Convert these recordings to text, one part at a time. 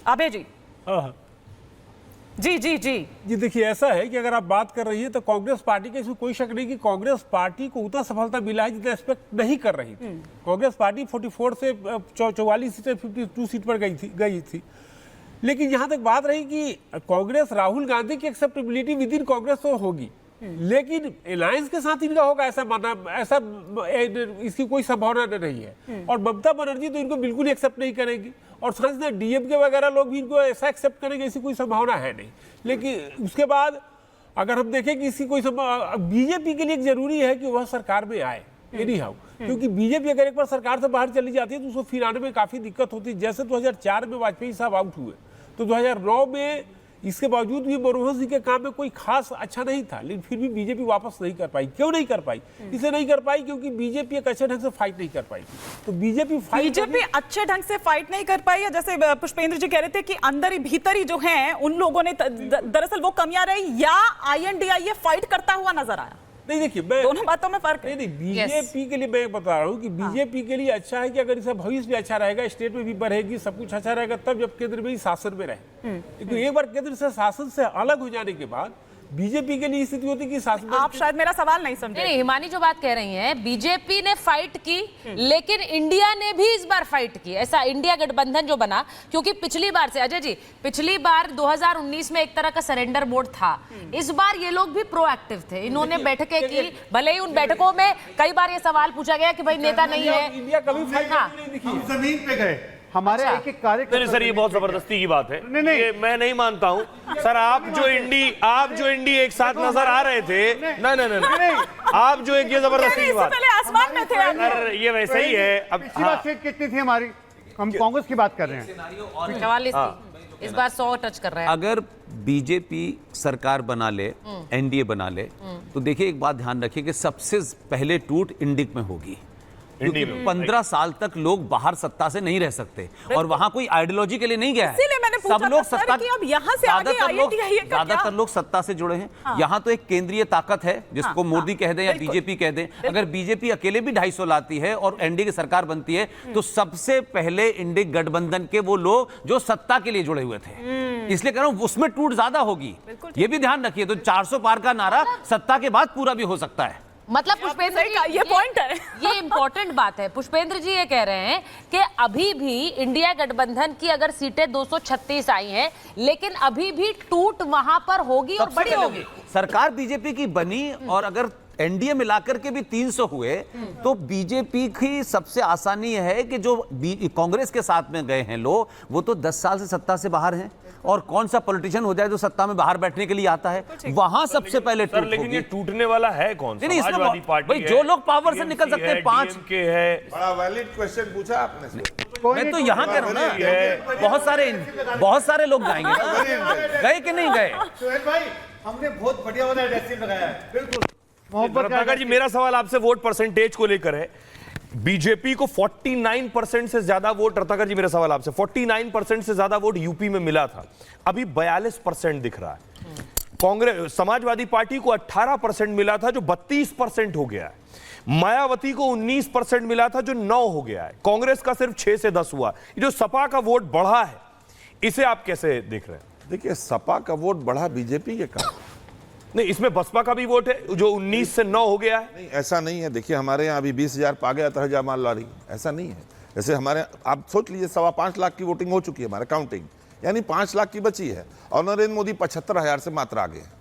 आबे जी। हाँ जी जी जी जी, देखिए ऐसा है कि अगर आप बात कर रही है तो कांग्रेस पार्टी का इसमें कोई शक नहीं कि कांग्रेस पार्टी को उतना सफलता मिला है जितना एक्सपेक्ट नहीं कर रही थी। कांग्रेस पार्टी 44 से 44 सीटें 52 सीट पर गई थी। लेकिन यहाँ तक बात रही कि कांग्रेस राहुल गांधी की एक्सेप्टेबिलिटी विद इन कांग्रेस तो होगी, लेकिन अलायंस के साथ इनका होगा ऐसा मानना, ऐसा इसकी कोई संभावना नहीं है। और ममता बनर्जी तो इनको बिल्कुल एक्सेप्ट नहीं करेंगी, और साथ डीएमके वगैरह लोग भी इनको ऐसा एक्सेप्ट करेंगे ऐसी कोई संभावना है नहीं। लेकिन उसके बाद अगर हम देखें कि इसकी कोई बीजेपी के लिए जरूरी है कि वह सरकार में आए एनी हाउ, क्योंकि बीजेपी अगर एक बार सरकार से बाहर चली जाती है तो उसको फिर आने में काफी दिक्कत होती है। जैसे 2004 में वाजपेयी साहब आउट हुए तो 2009 में इसके बावजूद भी मनमोहन सिंह के काम में कोई खास अच्छा नहीं था, लेकिन फिर भी बीजेपी वापस नहीं कर पाई। क्यों नहीं कर पाई? इसलिए नहीं कर पाई क्योंकि बीजेपी एक अच्छे ढंग से फाइट नहीं कर पाई। तो बीजेपी अच्छे ढंग से फाइट नहीं कर पाई, जैसे पुष्पेंद्र जी कह रहे थे कि अंदर ही भीतर ही जो हैं उन लोगों ने दरअसल वो कमियां रही, या INDIA फाइट करता हुआ नजर आया? नहीं, देखिए दोनों बातों में फर्क है। नहीं, बीजेपी के लिए मैं बता रहा हूँ कि बीजेपी के लिए अच्छा है कि अगर इसका भविष्य भी अच्छा रहेगा, स्टेट में भी बढ़ेगी, सब कुछ अच्छा रहेगा, तब जब केंद्र में ही शासन में रहे। लेकिन एक बार केंद्र से शासन से अलग हो जाने के बाद बीजेपी के लिए स्थिति होती कि शासन। आप शायद मेरा सवाल नहीं समझे। नहीं, हिमानी जो बात कह रही हैं, बीजेपी ने फाइट की लेकिन इंडिया ने भी इस बार फाइट की। ऐसा इंडिया गठबंधन जो बना, क्योंकि पिछली बार से अजय जी, पिछली बार 2019 में एक तरह का सरेंडर मोड था। इस बार ये लोग भी प्रोएक्टिव थे, इन्होंने बैठकें की। भले ही उन बैठकों में कई बार ये सवाल पूछा गया कि भाई नेता नहीं है, इंडिया कभी फाइट नहीं दिखी। हम जमीन पे गए, हमारे एक एक कार्यक्रम। सर ये बहुत जबरदस्ती की बात है, नहीं ये मैं नहीं मानता हूं सर। आप जो इंडी एक साथ नजर आ रहे थे, नहीं आप जो एक ये जबरदस्ती की बात, पहले आसमान में थे सर ये वैसे ही है। अब पिछली बार सीट कितनी थी हमारी? हम कांग्रेस की बात कर रहे हैं, 44 थी, इस बार 100 टच कर रहे हैं। अगर बीजेपी सरकार बना ले, एनडीए बना ले, तो देखिए एक बात ध्यान रखिए कि सबसे पहले टूट इंडिक में होगी, क्योंकि 15 साल तक लोग बाहर सत्ता से नहीं रह सकते और वहां कोई आइडियोलॉजी के लिए नहीं गया है। सब लोग सत्ता, ज्यादातर लोग सत्ता से जुड़े हैं। हाँ। यहाँ तो एक केंद्रीय ताकत है जिसको मोदी कह दें या बीजेपी कह दें। अगर बीजेपी अकेले भी 250 लाती है और एनडीए की सरकार बनती है तो सबसे पहले इंडिया गठबंधन के वो लोग जो सत्ता के लिए जुड़े हुए थे, इसलिए कह रहा हूं उसमें टूट ज्यादा होगी। ये भी ध्यान रखिए। तो 400 पार का नारा सत्ता के बाद पूरा भी हो सकता है। मतलब पुष्पेंद्र जी, ये पॉइंट है, ये इंपॉर्टेंट बात है। पुष्पेंद्र जी ये कह रहे हैं कि अभी भी इंडिया गठबंधन की अगर सीटें 236 आई हैं, लेकिन अभी भी टूट वहां पर होगी और बड़ी होगी। सरकार बीजेपी की बनी और अगर एनडीए मिलाकर के भी 300 हुए तो बीजेपी की सबसे आसानी है कि जो कांग्रेस के साथ में गए हैं लोग, वो तो 10 साल से सत्ता से बाहर हैं। और कौन सा पॉलिटिशियन हो जाए जो सत्ता में बाहर बैठने के लिए आता है, वहां सबसे पहले टूट। लेकिन ये टूटने वाला है कौन? समाजवादी पार्टी भाई, जो लोग पावर से निकल सकते हैं, 5 के है। बड़ा वैलिड क्वेश्चन पूछा आपने। मैं तो यहाँ कह रहा हूँ ना, बहुत सारे लोग जाएंगे, गए कि नहीं गए? सुहेल भाई, हमने बहुत बढ़िया वाला एडहेसिव लगाया है, बिल्कुल। रत्नाकर जी, मेरा सवाल आपसे वोट परसेंटेज को लेकर है। बीजेपी को 49% से ज्यादा वोट, रत्नाकर जी मेरा सवाल आपसे, 49% से ज्यादा वोट यूपी में मिला था, अभी 42% दिख रहा है। कांग्रेस, समाजवादी पार्टी को 18% मिला था जो 32% हो गया है। मायावती को 19% मिला था जो 9 हो गया है। कांग्रेस का सिर्फ 6 से 10 हुआ। ये जो सपा का वोट बढ़ा है, इसे आप कैसे देख रहे हैं? देखिए, सपा का वोट बढ़ा बीजेपी के कारण नहीं, इसमें बसपा का भी वोट है जो 19 से 9 हो गया है। नहीं, ऐसा नहीं है। देखिए, हमारे यहाँ अभी 20,000 पा गया था जयमाल लारी, ऐसा नहीं है। जैसे हमारे, आप सोच लीजिए 5.25 लाख की वोटिंग हो चुकी है हमारे काउंटिंग, यानी 5 लाख की बची है और नरेंद्र मोदी 75,000 से मात्र आगे है।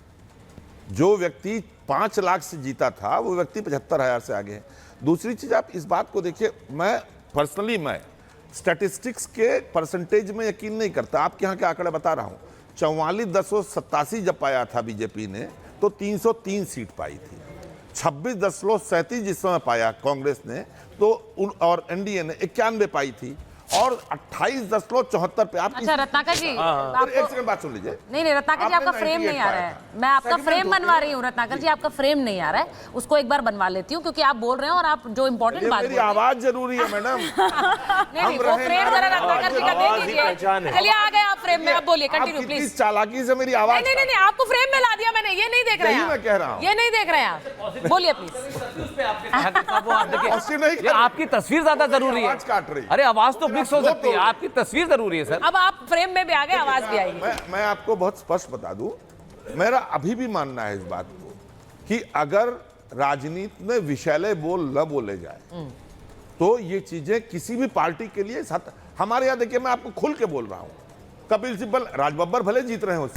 जो व्यक्ति 5 लाख से जीता था वो व्यक्ति 75,000 से आगे है। दूसरी चीज, आप इस बात को देखिए, मैं स्टैटिस्टिक्स के परसेंटेज में यकीन नहीं करता। आपके यहाँ के आंकड़े बता रहा हूँ। 44,87 जब पाया था बीजेपी ने तो 303 सीट पाई थी। 26,37 जिस समय पाया कांग्रेस ने तो और एनडीए ने 91 पाई थी और 28.74 पे। आप अच्छा रत्नाकर जी, एक सेकंड बात सुन लीजिए। नहीं रत्नाकर जी, आपका फ्रेम नहीं आ रहा है। मैं आपका फ्रेम बनवा रही हूँ रत्नाकर जी, आपका फ्रेम नहीं आ रहा है, उसको एक बार बनवा लेती हूँ क्योंकि आप बोल रहे हैं और आप जो इम्पोर्टेंट बात, मेरी आवाज जरूरी है मैडम। नहीं वो फ्रेम जरा रत्नाकर जी का दे दीजिए। चलिए आ गए आप फ्रेम में, आप बोलिए, कंटिन्यू प्लीज। चालाकी से मेरी आवाज, नहीं आपको फ्रेम में ला दिया मैंने, ये नहीं देख रहे हैं, मैं कह रहा हूँ, ये नहीं देख रहे हैं आप, बोलिए प्लीज। आपकी तस्वीर ज्यादा जरूरी है। काट रही, अरे आवाज तो मिक्स हो सकती है, आपकी तस्वीर जरूरी है सर। अब आप फ्रेम में भी आ गए, आवाज भी आएगी। मैं आपको बहुत स्पष्ट बता दूं, मेरा अभी भी मानना है इस बात को कि अगर राजनीति में विषैले बोल न बोले जाए तो ये चीजें किसी भी पार्टी के लिए हमारे यहां देखिए, मैं आपको खुल के बोल रहा हूं, कपिल सिब्बल, राज बब्बर भले जीत रहे हैं,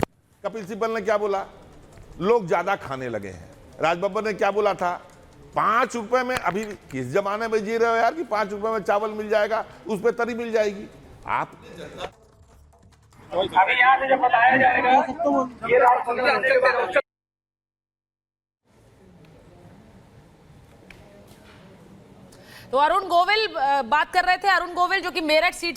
कपिल सिब्बल ने क्या बोला, लोग ज्यादा खाने लगे हैं। राज बब्बर ने क्या बोला था, 5 रुपए में, अभी किस जमाने में जी रहे हो यार कि 5 रुपए में चावल मिल जाएगा, उस पर तरी मिल जाएगी। आप अभी यहाँ से जब बताया जाएगा ये राष्ट्रपति तो अरुण गोविल बात कर रहे थे, अरुण गोविल जो कि मेरठ सीट